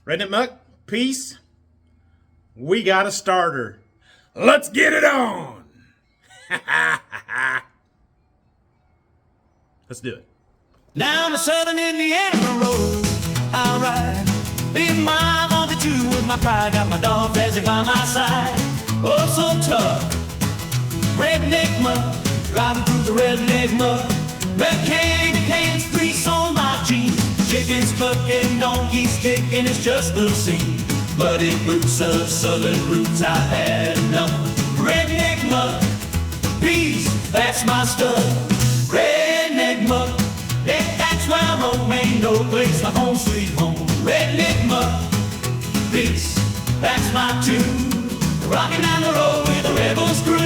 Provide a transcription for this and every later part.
Redneck Muck, peace. We got a starter. Let's get it on. Let's do it. Down the southern Indiana road, I'll ride. 8 miles on the two with my pride. Got my dog Fezzy by my side. Oh, so tough. Redneck Muck, driving through the redneck mud. Red cans, grease on my jeans. Chickens clucking, donkeys kicking, it's just a scene. Muddy boots of southern roots, I've had enough. Redneck Muck, peace, that's my stuff. Redneck Muck, yeah, that's where I'm home. Ain't no place like home sweet home. Redneck Muck, peace, that's my tune. Rocking down the road with the rebels crew.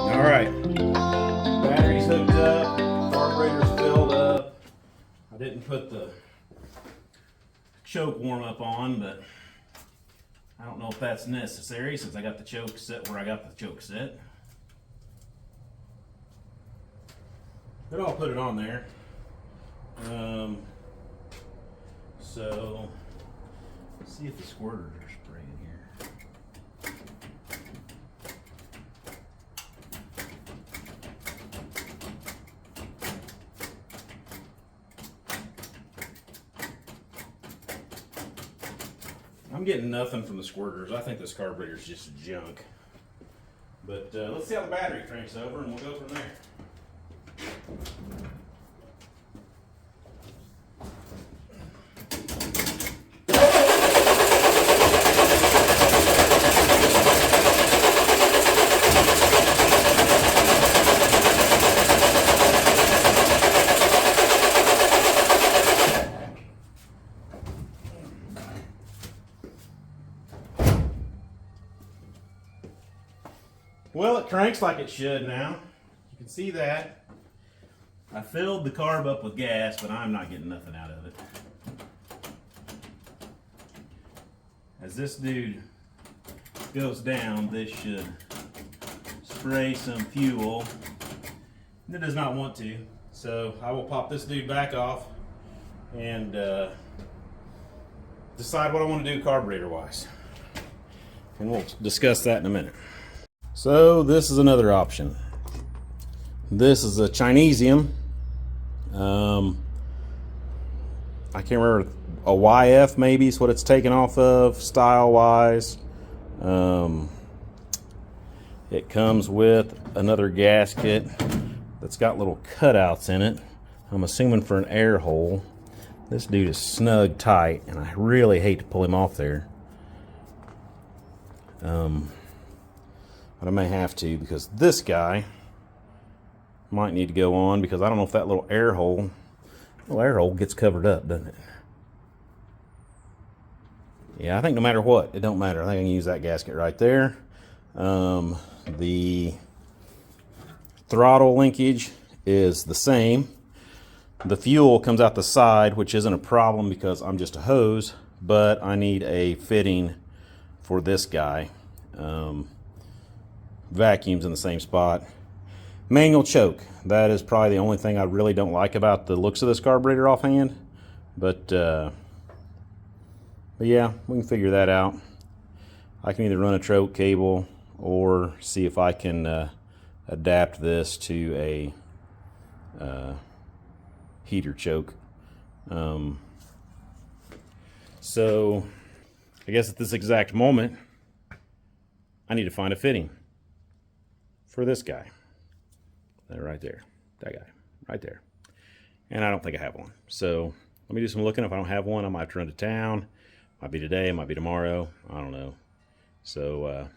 Alright, battery's hooked up, carburetor's filled up. I didn't put the choke warm up on, but I don't know if that's necessary since I got the choke set where I got the choke set. But I'll put it on there. So, let's see if the squirters are spraying here. I'm getting nothing from the squirters. I think this carburetor's just junk. But let's see how the battery cranks over and we'll go from there. Well, it cranks like it should now. You can see that. I filled the carb up with gas, but I'm not getting nothing out of it. As this dude goes down, this should spray some fuel. It does not want to, so I will pop this dude back off and decide what I want to do carburetor-wise. And we'll discuss that in a minute. So this is another option. This is a Chinesium. I can't remember, a YF maybe is what it's taken off of style wise. It comes with another gasket that's got little cutouts in it. I'm assuming for an air hole. This dude is snug tight and I really hate to pull him off there. But I may have to because this guy might need to go on because I don't know if that little air hole gets covered up, doesn't it? Yeah, I think no matter what, it don't matter. I think I can use that gasket right there. The throttle linkage is the same. The fuel comes out the side, which isn't a problem because I'm just a hose, but I need a fitting for this guy. Vacuums in the same spot. Manual choke. That is probably the only thing I really don't like about the looks of this carburetor offhand. But yeah, we can figure that out. I can either run a choke cable or see if I can adapt this to a heater choke. So I guess at this exact moment, I need to find a fitting for this guy. That right there. That guy. Right there. And I don't think I have one. So let me do some looking. If I don't have one, I might have to run to town. Might be today, might be tomorrow. I don't know. So,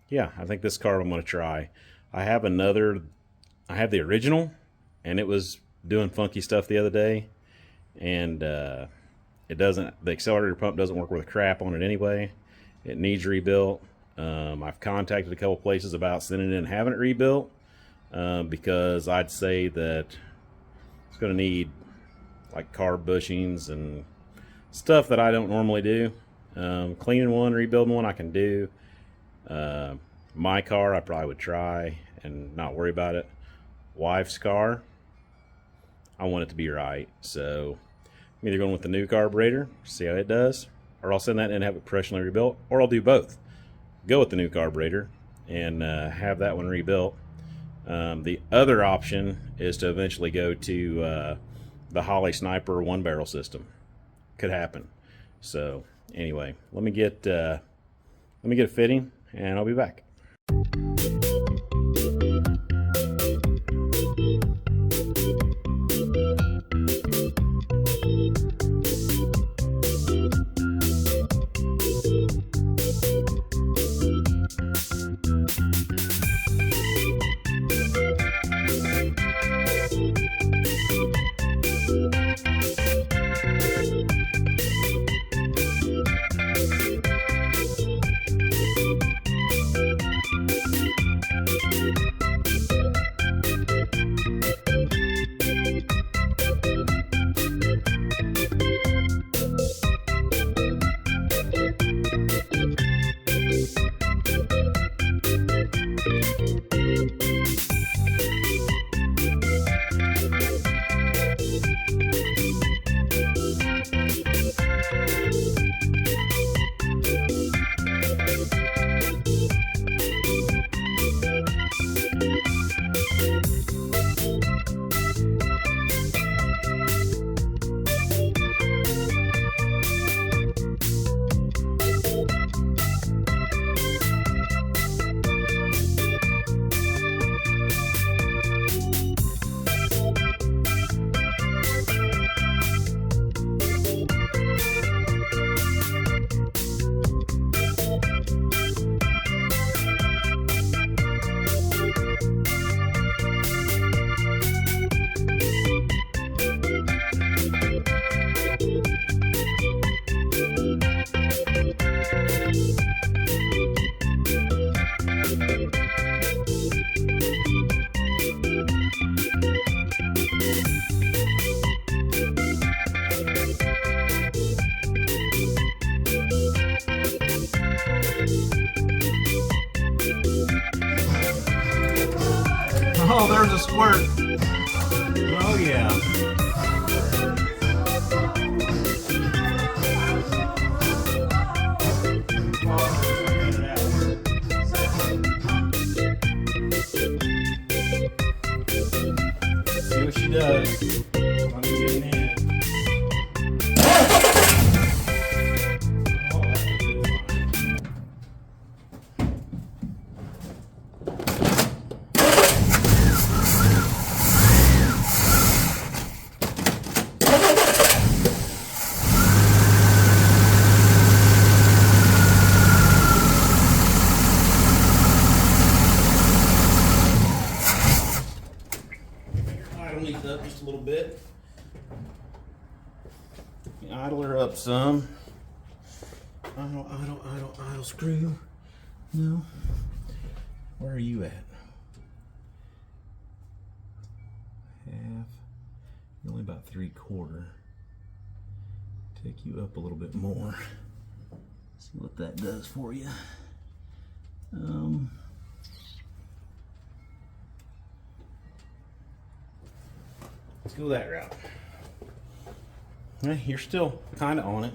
yeah, I think this carb I'm going to try. I have the original, and it was doing funky stuff the other day, and the accelerator pump doesn't work with a crap on it anyway. It needs rebuilt. I've contacted a couple places about sending it in and having it rebuilt, because I'd say that it's going to need like carb bushings and stuff that I don't normally do. Cleaning one, rebuilding one I can do. My car I probably would try and not worry about it. Wife's car, I want it to be right, so I'm either going with the new carburetor, see how it does, or I'll send that in and have it professionally rebuilt, or I'll do both. Go with the new carburetor and have that one rebuilt. The other option is to eventually go to the Holly Sniper one barrel system. Could happen. So anyway, let me get a fitting and I'll be back. Oh, there's a squirt. Oh yeah. See what she does. I'm getting in. Up just a little bit. Idle her up some. Idle screw. No. Where are you at? Half. You're only about 3/4. Take you up a little bit more. See what that does for you. Let's go that route. You're still kind of on it.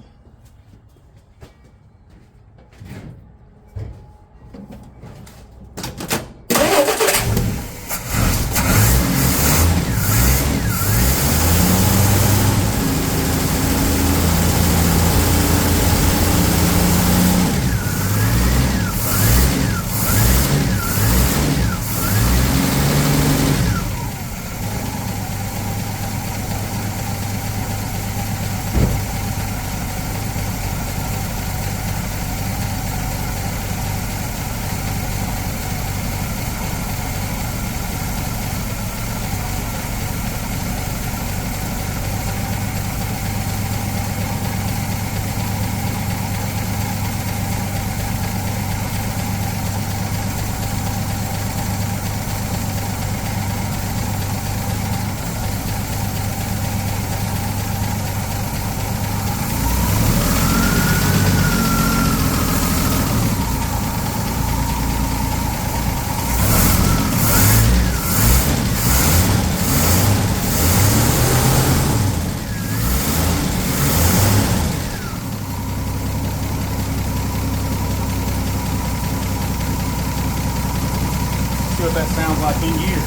see what that sounds like in gear.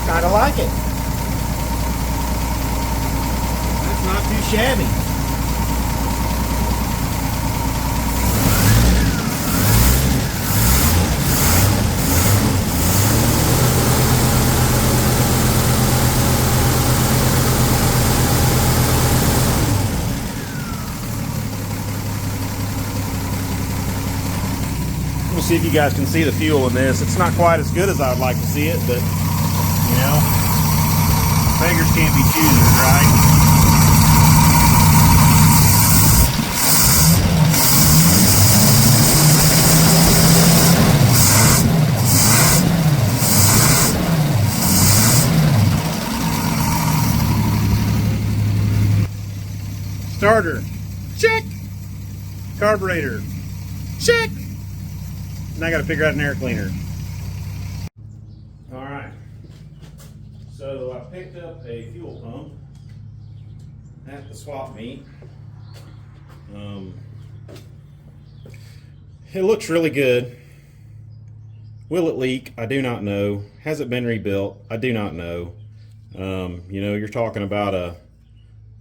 Kinda like it. That's not too shabby. We'll see if you guys can see the fuel in this. It's not quite as good as I would like to see it, but you know, beggars can't be choosers, right? Starter, check. Carburetor, check. Now I got to figure out an air cleaner. All right. So I picked up a fuel pump at the swap meet. It looks really good. Will it leak? I do not know. Has it been rebuilt? I do not know. You know, you're talking about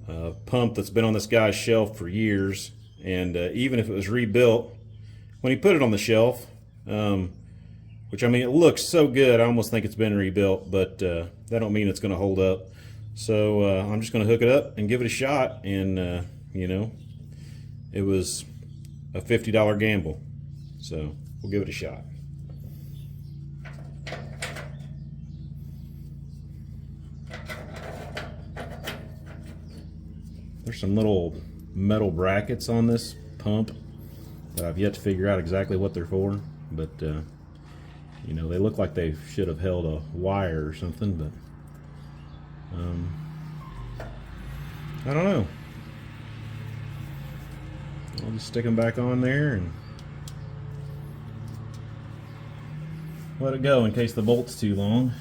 a pump that's been on this guy's shelf for years, and even if it was rebuilt, when he put it on the shelf, which, I mean, it looks so good, I almost think it's been rebuilt, but that don't mean it's going to hold up. So I'm just going to hook it up and give it a shot, and you know, it was a $50 gamble, so we'll give it a shot. There's some little metal brackets on this pump that I've yet to figure out exactly what they're for, but you know, they look like they should have held a wire or something, but I don't know. I'll just stick them back on there and let it go in case the bolt's too long.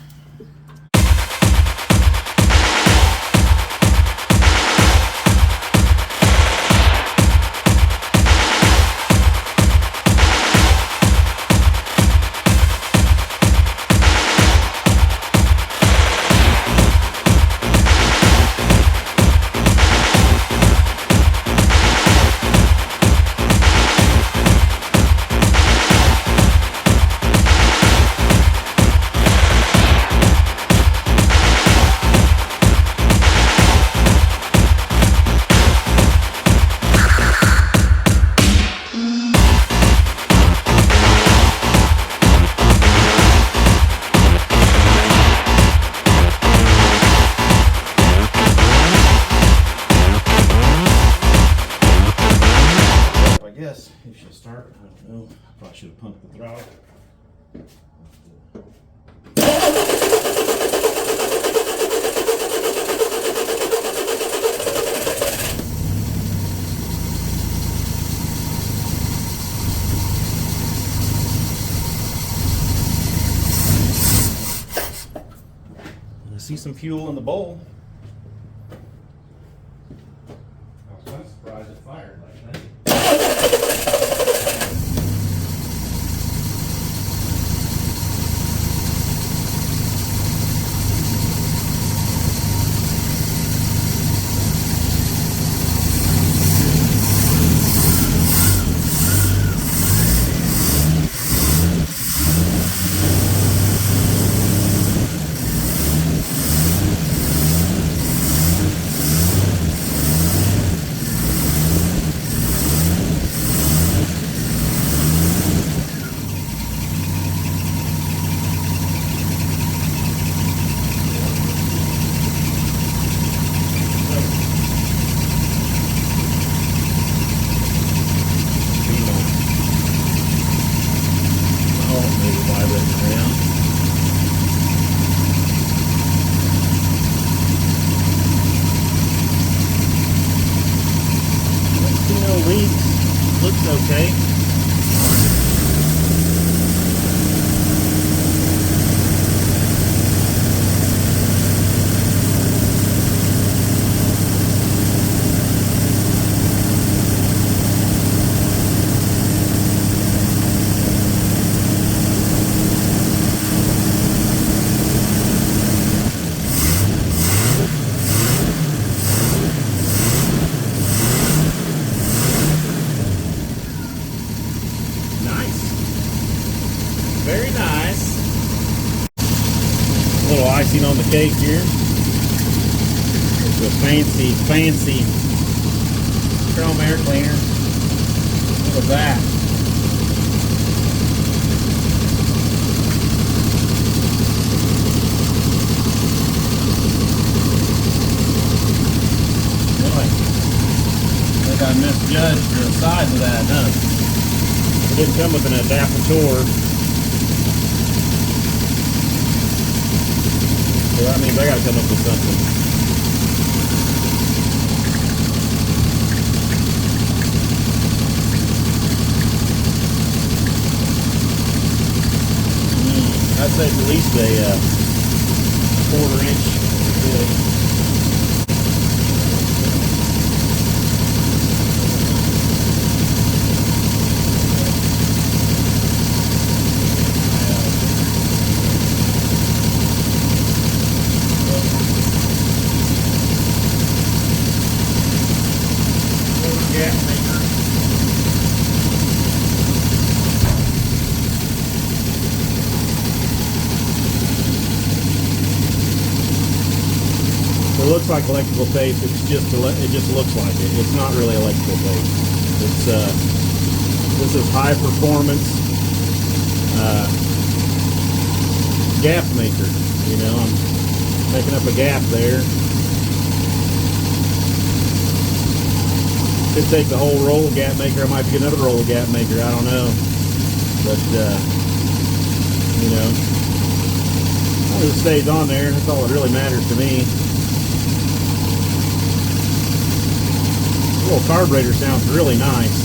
If she'll start, I don't know. I probably should have pumped the throttle. I see some fuel in the bowl. I was kind of surprised it fired like that. looks okay. Very nice. A little icing on the cake here. It's a fancy chrome air cleaner. Look at that. Boy, I think I misjudged the size of that, huh? It didn't come with an adapter. So that means I gotta come up with something. I'd say at least a 1/4 inch. It looks like electrical tape. It just looks like it. It's not really electrical tape. It's this is high performance gap maker. You know, I'm making up a gap there. Could take the whole roll of gap maker. I might get another roll of gap maker. I don't know, but you know, as long as it stays on there, that's all that really matters to me. The little carburetor sounds really nice.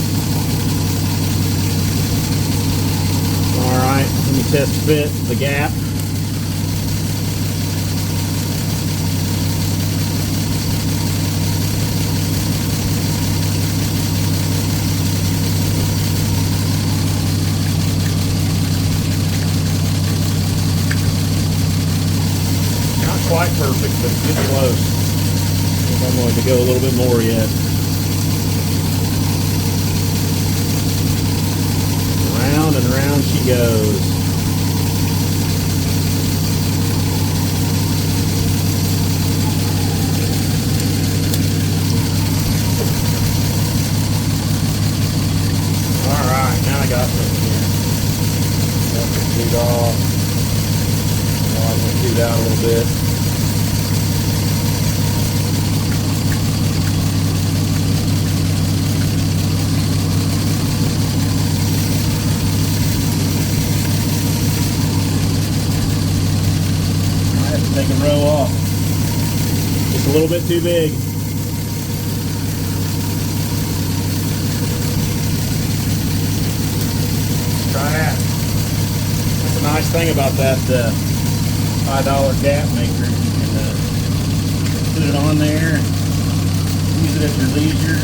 Alright, let me test fit the gap. Not quite perfect, but it's getting close. I think I'm going to go a little bit more yet. Round and round she goes. Alright, now I got something here. Got the feet off. I'm going to do that a little bit. Take a row off. Just a little bit too big. Let's try that. That's a nice thing about that $5 gap maker. You can put it on there, use it at your leisure.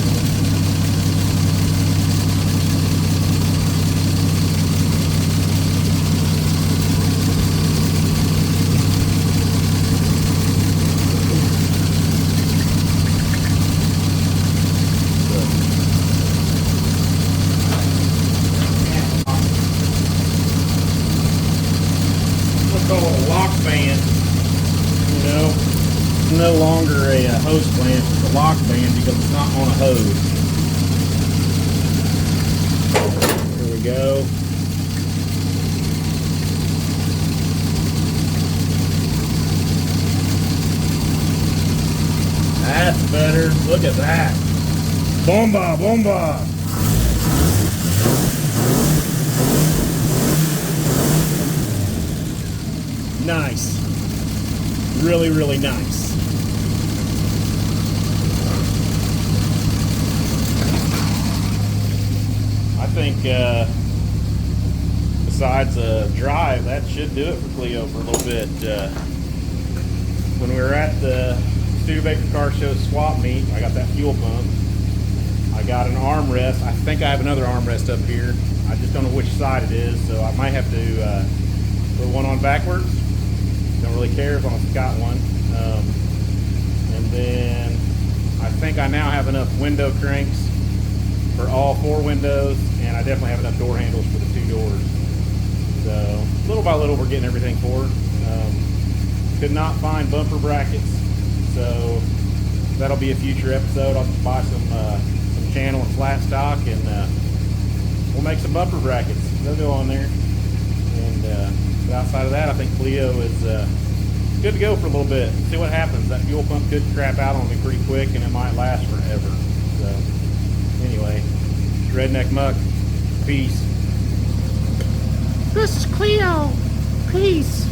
No longer a hose clamp, it's a lock band because it's not on a hose. Here we go. That's better. Look at that. Bomba, bomba. Nice. Really, really nice. I think besides a drive, that should do it for Cleo for a little bit. When we were at the Studebaker Car Show swap meet, I got that fuel pump. I got an armrest. I think I have another armrest up here. I just don't know which side it is, so I might have to put one on backwards. Don't really care as long as it's got one. And then I think I now have enough window cranks for all 4 windows, and I definitely have enough door handles for the 2 doors. So little by little, we're getting everything forward. Could not find bumper brackets, so that'll be a future episode. I'll just buy some channel and flat stock, and we'll make some bumper brackets. They'll go on there. And outside of that, I think Cleo is good to go for a little bit. See what happens. That fuel pump could crap out on me pretty quick, and it might last forever. So anyway, Redneck Muck, peace. This is Cleo. Peace.